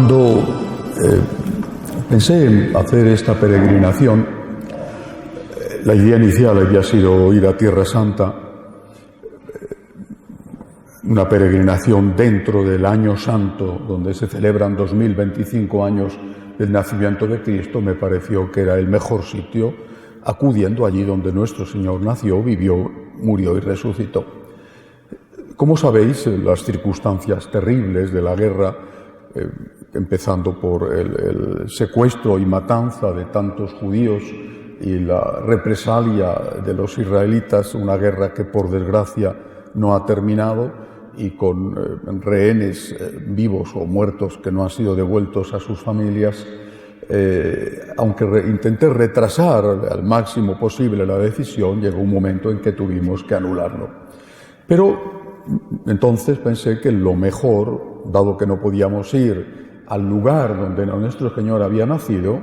Cuando pensé en hacer esta peregrinación, la idea inicial había sido ir a Tierra Santa, una peregrinación dentro del Año Santo, donde se celebran 2025 años del nacimiento de Cristo. Me pareció que era el mejor sitio, acudiendo allí donde nuestro Señor nació, vivió, murió y resucitó. Como sabéis, las circunstancias terribles de la guerra, empezando por el secuestro y matanza de tantos judíos y la represalia de los israelitas, una guerra que por desgracia no ha terminado, y con rehenes vivos o muertos que no han sido devueltos a sus familias, aunque intenté retrasar al máximo posible la decisión, llegó un momento en que tuvimos que anularlo. Pero entonces pensé que lo mejor, dado que no podíamos ir al lugar donde nuestro Señor había nacido,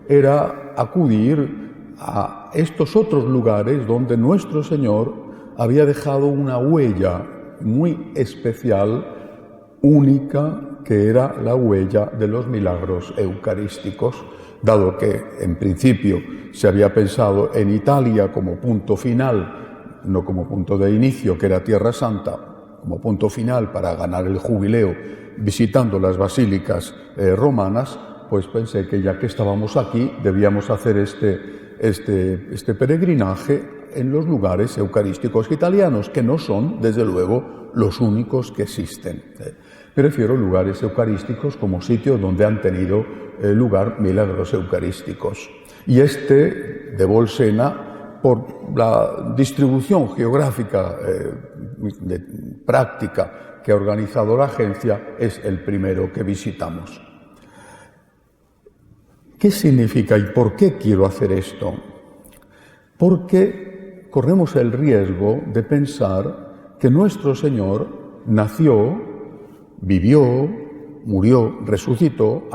era acudir a estos otros lugares donde nuestro Señor había dejado una huella muy especial, única, que era la huella de los milagros eucarísticos, dado que en principio se había pensado en Italia como punto final, no como punto de inicio, que era Tierra Santa, como punto final para ganar el jubileo visitando las basílicas romanas, pues pensé que ya que estábamos aquí debíamos hacer este peregrinaje en los lugares eucarísticos italianos, que no son, desde luego, los únicos que existen. Prefiero lugares eucarísticos como sitios donde han tenido lugar milagros eucarísticos. Y de Bolsena, por la distribución geográfica práctica que ha organizado la agencia, es el primero que visitamos. ¿Qué significa y por qué quiero hacer esto? Porque corremos el riesgo de pensar que nuestro Señor nació, vivió, murió, resucitó,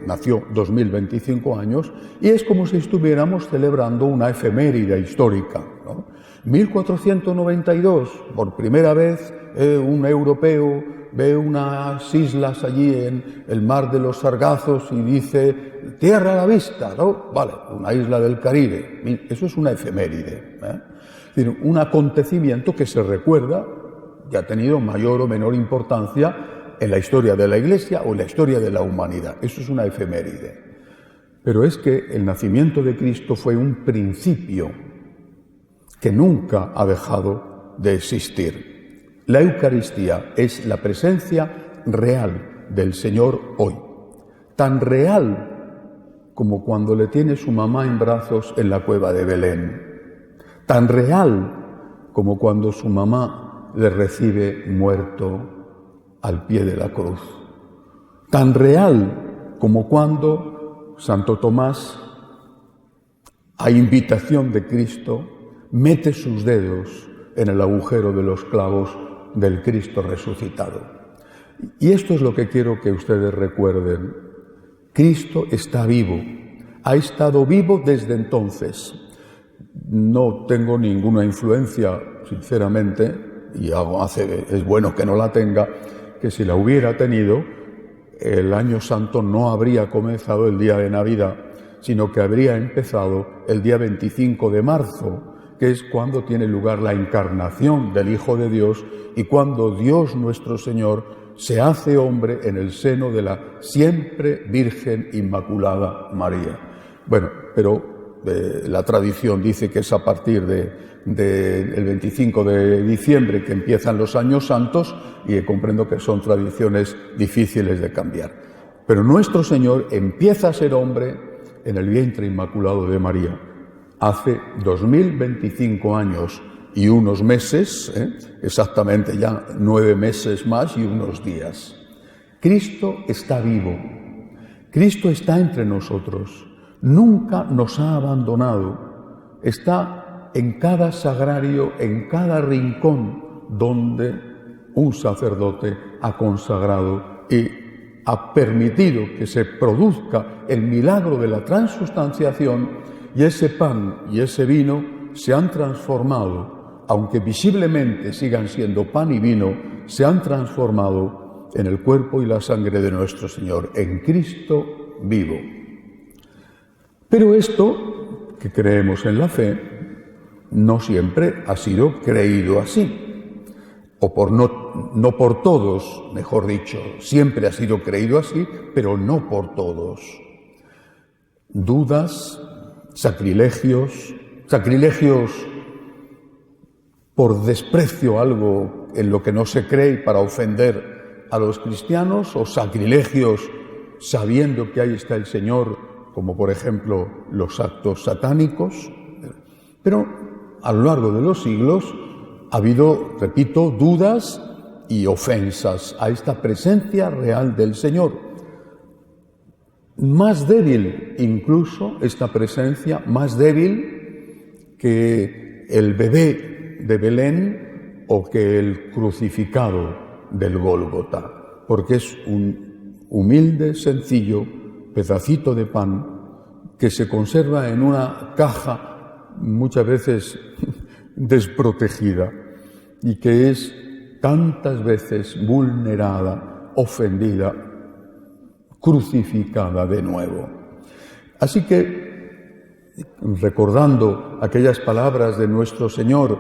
nació 2025 años, y es como si estuviéramos celebrando una efeméride histórica, ¿no? 1492, por primera vez, un europeo ve unas islas allí en el mar de los Sargazos y dice, tierra a la vista, ¿no? Vale, una isla del Caribe. Eso es una efeméride, Es decir, un acontecimiento que se recuerda, que ha tenido mayor o menor importancia en la historia de la Iglesia o en la historia de la humanidad. Eso es una efeméride. Pero es que el nacimiento de Cristo fue un principio que nunca ha dejado de existir. La Eucaristía es la presencia real del Señor hoy, tan real como cuando le tiene su mamá en brazos en la cueva de Belén, tan real como cuando su mamá le recibe muerto al pie de la cruz, tan real como cuando Santo Tomás, a invitación de Cristo, mete sus dedos en el agujero de los clavos del Cristo resucitado. Y esto es lo que quiero que ustedes recuerden. Cristo está vivo, ha estado vivo desde entonces. No tengo ninguna influencia, sinceramente, y es bueno que no la tenga, que si la hubiera tenido, el Año Santo no habría comenzado el día de Navidad, sino que habría empezado el día 25 de marzo, que es cuando tiene lugar la encarnación del Hijo de Dios y cuando Dios nuestro Señor se hace hombre en el seno de la siempre Virgen Inmaculada María. Bueno, pero la tradición dice que es a partir del 25 de diciembre que empiezan los años santos, y comprendo que son tradiciones difíciles de cambiar. Pero nuestro Señor empieza a ser hombre en el vientre inmaculado de María. Hace 2025 años y unos meses, exactamente ya 9 meses más y unos días. Cristo está vivo, Cristo está entre nosotros, nunca nos ha abandonado, está en cada sagrario, en cada rincón donde un sacerdote ha consagrado y ha permitido que se produzca el milagro de la transustanciación, y ese pan y ese vino se han transformado, aunque visiblemente sigan siendo pan y vino, se han transformado en el cuerpo y la sangre de nuestro Señor, en Cristo vivo. Pero esto, que creemos en la fe, no siempre ha sido creído así, o no por todos, mejor dicho, siempre ha sido creído así, pero no por todos. Dudas, sacrilegios por desprecio a algo en lo que no se cree para ofender a los cristianos, o sacrilegios sabiendo que ahí está el Señor, como por ejemplo los actos satánicos. Pero a lo largo de los siglos ha habido, repito, dudas y ofensas a esta presencia real del Señor. Más débil incluso esta presencia, más débil que el bebé de Belén o que el crucificado del Gólgota, porque es un humilde, sencillo pedacito de pan que se conserva en una caja muchas veces desprotegida y que es tantas veces vulnerada, ofendida, crucificada de nuevo. Así que, recordando aquellas palabras de nuestro Señor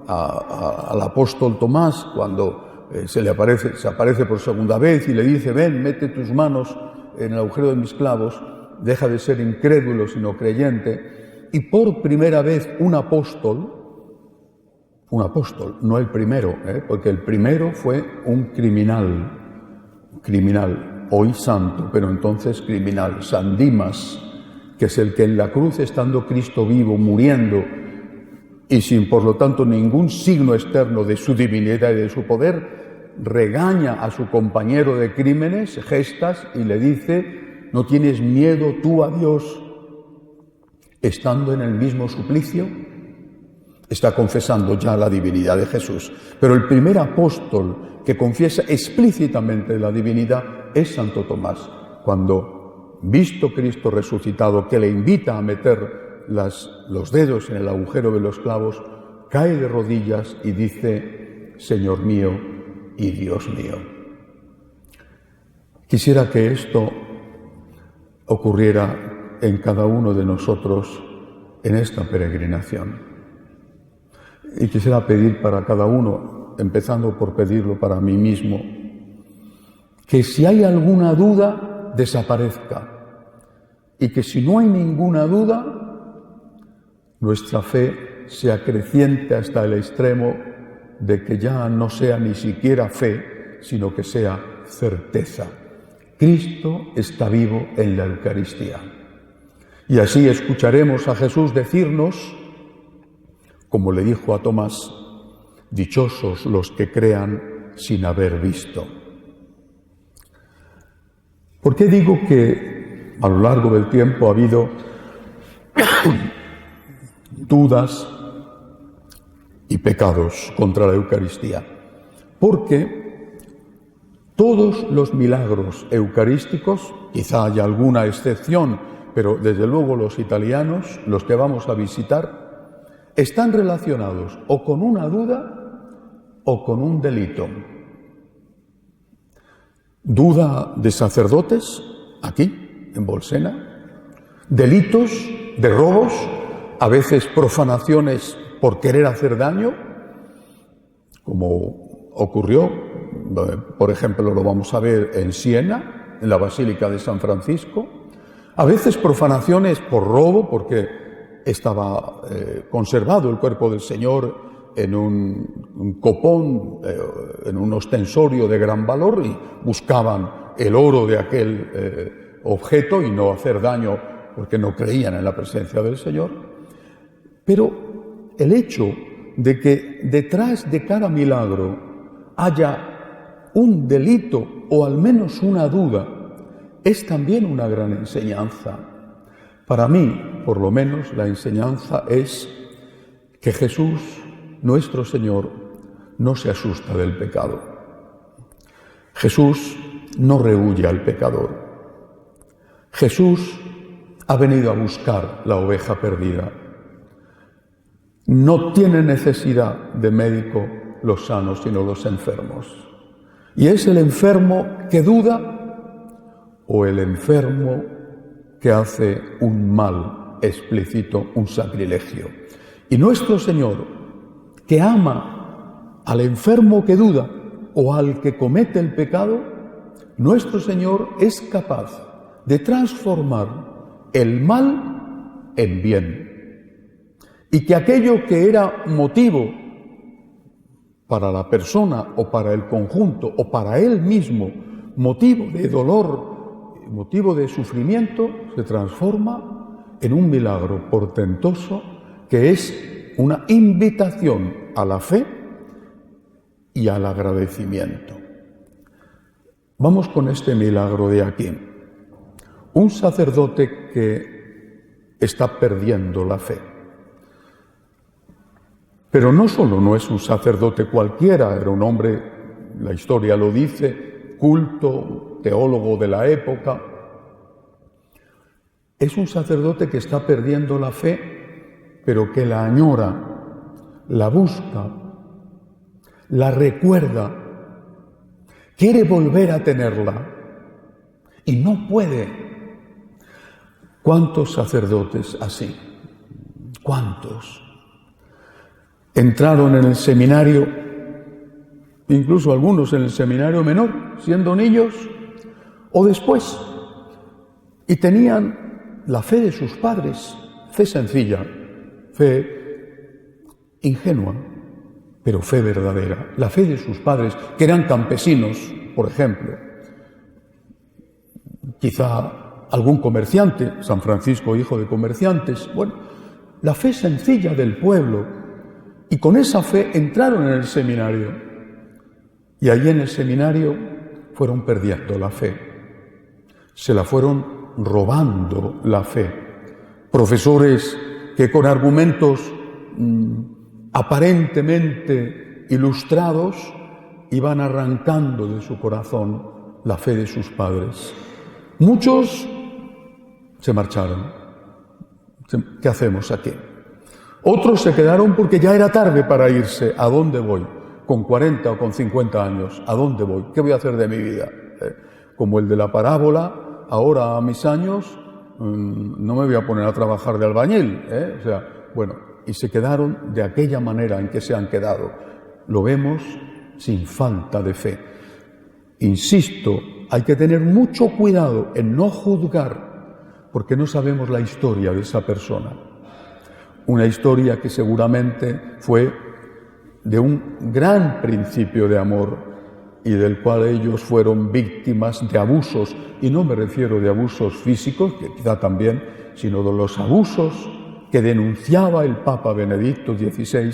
al apóstol Tomás, cuando se aparece por segunda vez y le dice: ven, mete tus manos en el agujero de mis clavos, deja de ser incrédulo sino creyente. Y por primera vez un apóstol, no el primero, porque el primero fue un criminal, hoy santo, pero entonces criminal, San Dimas, que es el que en la cruz, estando Cristo vivo, muriendo, y sin, por lo tanto, ningún signo externo de su divinidad y de su poder, regaña a su compañero de crímenes, Gestas, y le dice: ¿no tienes miedo tú a Dios estando en el mismo suplicio? Está confesando ya la divinidad de Jesús. Pero el primer apóstol que confiesa explícitamente la divinidad es Santo Tomás, cuando, visto Cristo resucitado, que le invita a meter los dedos en el agujero de los clavos, cae de rodillas y dice: Señor mío y Dios mío. Quisiera que esto ocurriera en cada uno de nosotros en esta peregrinación. Y quisiera pedir para cada uno, empezando por pedirlo para mí mismo, que si hay alguna duda, desaparezca. Y que si no hay ninguna duda, nuestra fe se acreciente hasta el extremo de que ya no sea ni siquiera fe, sino que sea certeza. Cristo está vivo en la Eucaristía. Y así escucharemos a Jesús decirnos, como le dijo a Tomás: dichosos los que crean sin haber visto. ¿Por qué digo que a lo largo del tiempo ha habido dudas y pecados contra la Eucaristía? Porque todos los milagros eucarísticos, quizá haya alguna excepción, pero desde luego los italianos, los que vamos a visitar, están relacionados o con una duda o con un delito. Duda de sacerdotes, aquí, en Bolsena, delitos de robos, a veces profanaciones por querer hacer daño, como ocurrió, por ejemplo, lo vamos a ver en Siena, en la Basílica de San Francisco, a veces profanaciones por robo, porque estaba conservado el cuerpo del Señor en un copón, en un ostensorio de gran valor, y buscaban el oro de aquel objeto y no hacer daño porque no creían en la presencia del Señor. Pero el hecho de que detrás de cada milagro haya un delito o al menos una duda es también una gran enseñanza. Para mí, por lo menos, la enseñanza es que Jesús, nuestro Señor, no se asusta del pecado. Jesús no rehúye al pecador. Jesús ha venido a buscar la oveja perdida. No tiene necesidad de médico los sanos, sino los enfermos. Y es el enfermo que duda o el enfermo que hace un mal explícito, un sacrilegio. Y nuestro Señor, que ama al enfermo que duda o al que comete el pecado, nuestro Señor es capaz de transformar el mal en bien. Y que aquello que era motivo para la persona o para el conjunto o para él mismo, motivo de dolor, motivo de sufrimiento, se transforma en un milagro portentoso que es una invitación a la fe y al agradecimiento. Vamos con este milagro de aquí. Un sacerdote que está perdiendo la fe. Pero no solo no es un sacerdote cualquiera, era un hombre, la historia lo dice, culto, teólogo de la época. Es un sacerdote que está perdiendo la fe, pero que la añora, la busca, la recuerda, quiere volver a tenerla y no puede. ¿Cuántos sacerdotes así? ¿Cuántos? Entraron en el seminario, incluso algunos en el seminario menor, siendo niños, o después, y tenían la fe de sus padres, fe sencilla, fe ingenua, pero fe verdadera, la fe de sus padres, que eran campesinos, por ejemplo, quizá algún comerciante, San Francisco, hijo de comerciantes, bueno, la fe sencilla del pueblo. Y con esa fe entraron en el seminario. Y allí en el seminario fueron perdiendo la fe. Se la fueron robando la fe. Profesores que con argumentos aparentemente ilustrados iban arrancando de su corazón la fe de sus padres. Muchos se marcharon. ¿Qué hacemos aquí? Otros se quedaron porque ya era tarde para irse. ¿A dónde voy? Con 40 o con 50 años. ¿A dónde voy? ¿Qué voy a hacer de mi vida? Como el de la parábola, ahora a mis años no me voy a poner a trabajar de albañil. O sea, bueno, y se quedaron de aquella manera en que se han quedado. Lo vemos sin falta de fe. Insisto, hay que tener mucho cuidado en no juzgar, porque no sabemos la historia de esa persona. Una historia que seguramente fue de un gran principio de amor y del cual ellos fueron víctimas de abusos, y no me refiero de abusos físicos, que quizá también, sino de los abusos que denunciaba el Papa Benedicto XVI,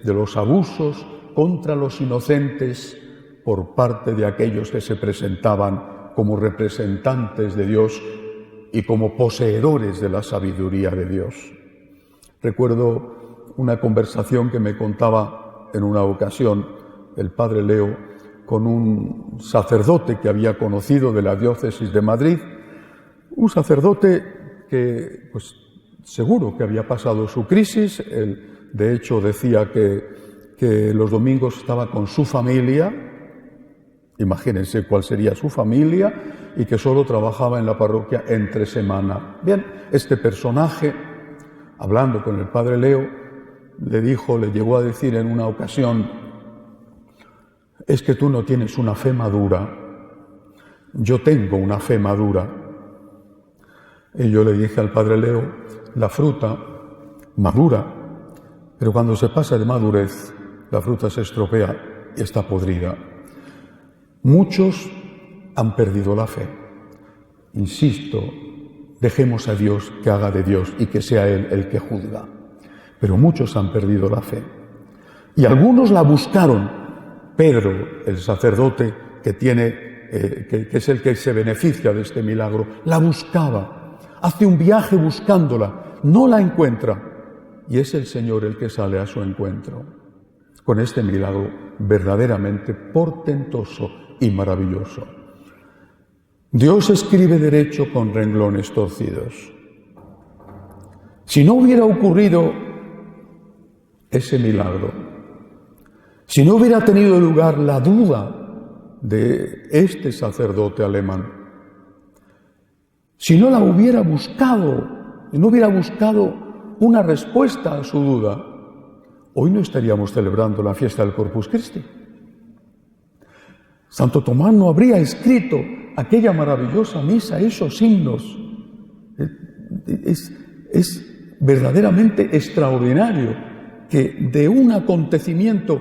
de los abusos contra los inocentes por parte de aquellos que se presentaban como representantes de Dios y como poseedores de la sabiduría de Dios. Recuerdo una conversación que me contaba en una ocasión el padre Leo con un sacerdote que había conocido de la diócesis de Madrid, un sacerdote que, pues, seguro que había pasado su crisis. Él, de hecho, decía que los domingos estaba con su familia, imagínense cuál sería su familia, y que solo trabajaba en la parroquia entre semana. Bien, este personaje, hablando con el padre Leo, le llegó a decir en una ocasión: es que tú no tienes una fe madura, yo tengo una fe madura. Y yo le dije al padre Leo: la fruta madura, pero cuando se pasa de madurez, la fruta se estropea y está podrida. Muchos han perdido la fe. Insisto, dejemos a Dios que haga de Dios y que sea Él el que juzga. Pero muchos han perdido la fe. Y algunos la buscaron. Pedro, el sacerdote que es el que se beneficia de este milagro, la buscaba. Hace un viaje buscándola, no la encuentra. Y es el Señor el que sale a su encuentro con este milagro verdaderamente portentoso y maravilloso. Dios escribe derecho con renglones torcidos. Si no hubiera ocurrido ese milagro, si no hubiera tenido lugar la duda de este sacerdote alemán. Si no la hubiera buscado, no hubiera buscado una respuesta a su duda, hoy no estaríamos celebrando la fiesta del Corpus Christi. Santo Tomás no habría escrito aquella maravillosa misa, esos himnos. Es verdaderamente extraordinario que de un acontecimiento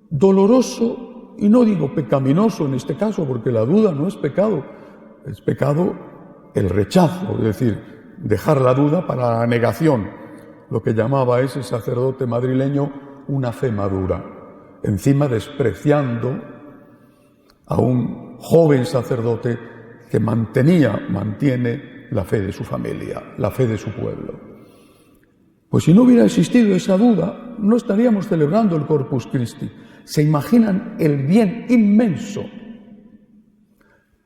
doloroso, y no digo pecaminoso en este caso, porque la duda no es pecado el rechazo, es decir, dejar la duda para la negación, lo que llamaba ese sacerdote madrileño una fe madura, encima despreciando a un joven sacerdote que mantiene la fe de su familia, la fe de su pueblo. Pues si no hubiera existido esa duda, no estaríamos celebrando el Corpus Christi. ¿Se imaginan el bien inmenso,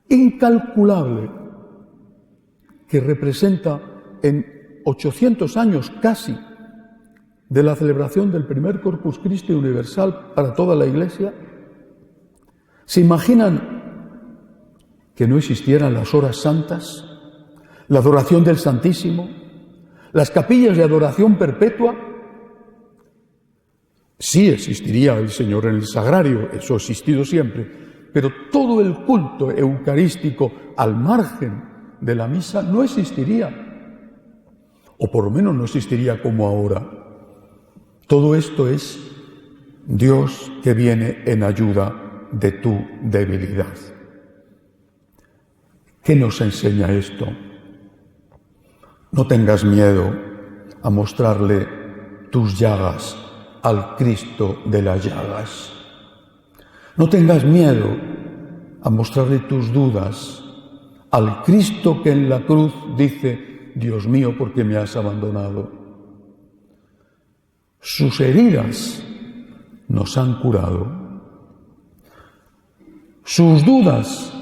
incalculable, que representa en 800 años casi de la celebración del primer Corpus Christi universal para toda la Iglesia? ¿Se imaginan que no existieran las horas santas, la adoración del Santísimo, las capillas de adoración perpetua? Sí existiría el Señor en el sagrario, eso ha existido siempre, pero todo el culto eucarístico al margen de la misa no existiría, o por lo menos no existiría como ahora. Todo esto es Dios que viene en ayuda de tu debilidad. ¿Qué nos enseña esto? No tengas miedo a mostrarle tus llagas al Cristo de las llagas. No tengas miedo a mostrarle tus dudas al Cristo que en la cruz dice: Dios mío, ¿por qué me has abandonado? Sus heridas nos han curado. Sus dudas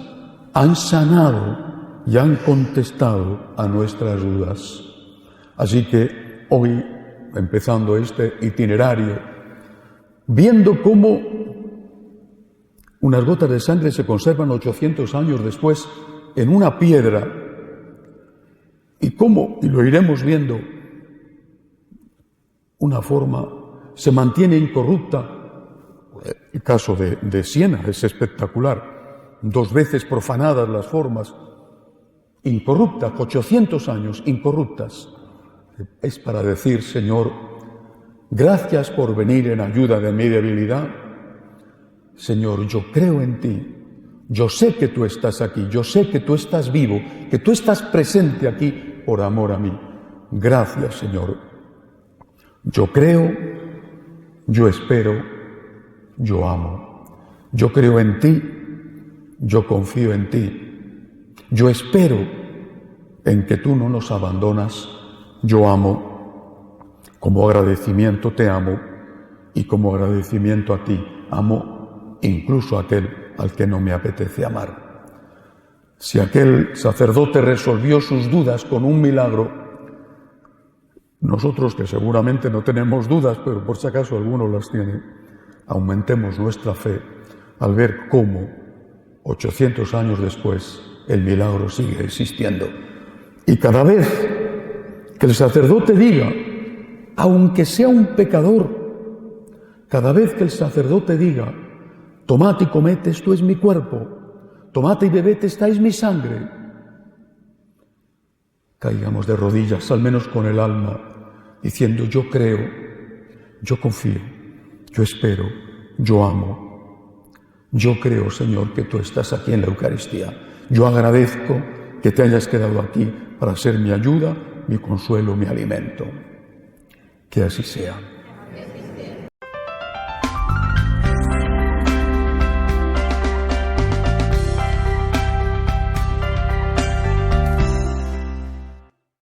han sanado y han contestado a nuestras dudas. Así que hoy, empezando este itinerario, viendo cómo unas gotas de sangre se conservan 800 años después en una piedra, y cómo, y lo iremos viendo, una forma se mantiene incorrupta. El caso de Siena es espectacular. 2 veces profanadas las formas, incorruptas, 800 años incorruptas. Es para decir: Señor, gracias por venir en ayuda de mi debilidad. Señor, yo creo en ti. Yo sé que tú estás aquí, yo sé que tú estás vivo, que tú estás presente aquí por amor a mí. Gracias, Señor. Yo creo, yo espero, yo amo. Yo creo en ti, yo confío en ti. Yo espero en que tú no nos abandonas. Yo amo. Como agradecimiento te amo, y como agradecimiento a ti amo incluso a aquel al que no me apetece amar. Si aquel sacerdote resolvió sus dudas con un milagro, nosotros, que seguramente no tenemos dudas, pero por si acaso alguno las tiene, aumentemos nuestra fe al ver cómo 800 años después el milagro sigue existiendo. Y cada vez que el sacerdote diga, aunque sea un pecador, cada vez que el sacerdote diga: tomad y comed, esto es mi cuerpo, tomad y bebed, esta es mi sangre, caigamos de rodillas, al menos con el alma, diciendo: yo creo, yo confío, yo espero, yo amo. Yo creo, Señor, que tú estás aquí en la Eucaristía. Yo agradezco que te hayas quedado aquí para ser mi ayuda, mi consuelo, mi alimento. Que así sea.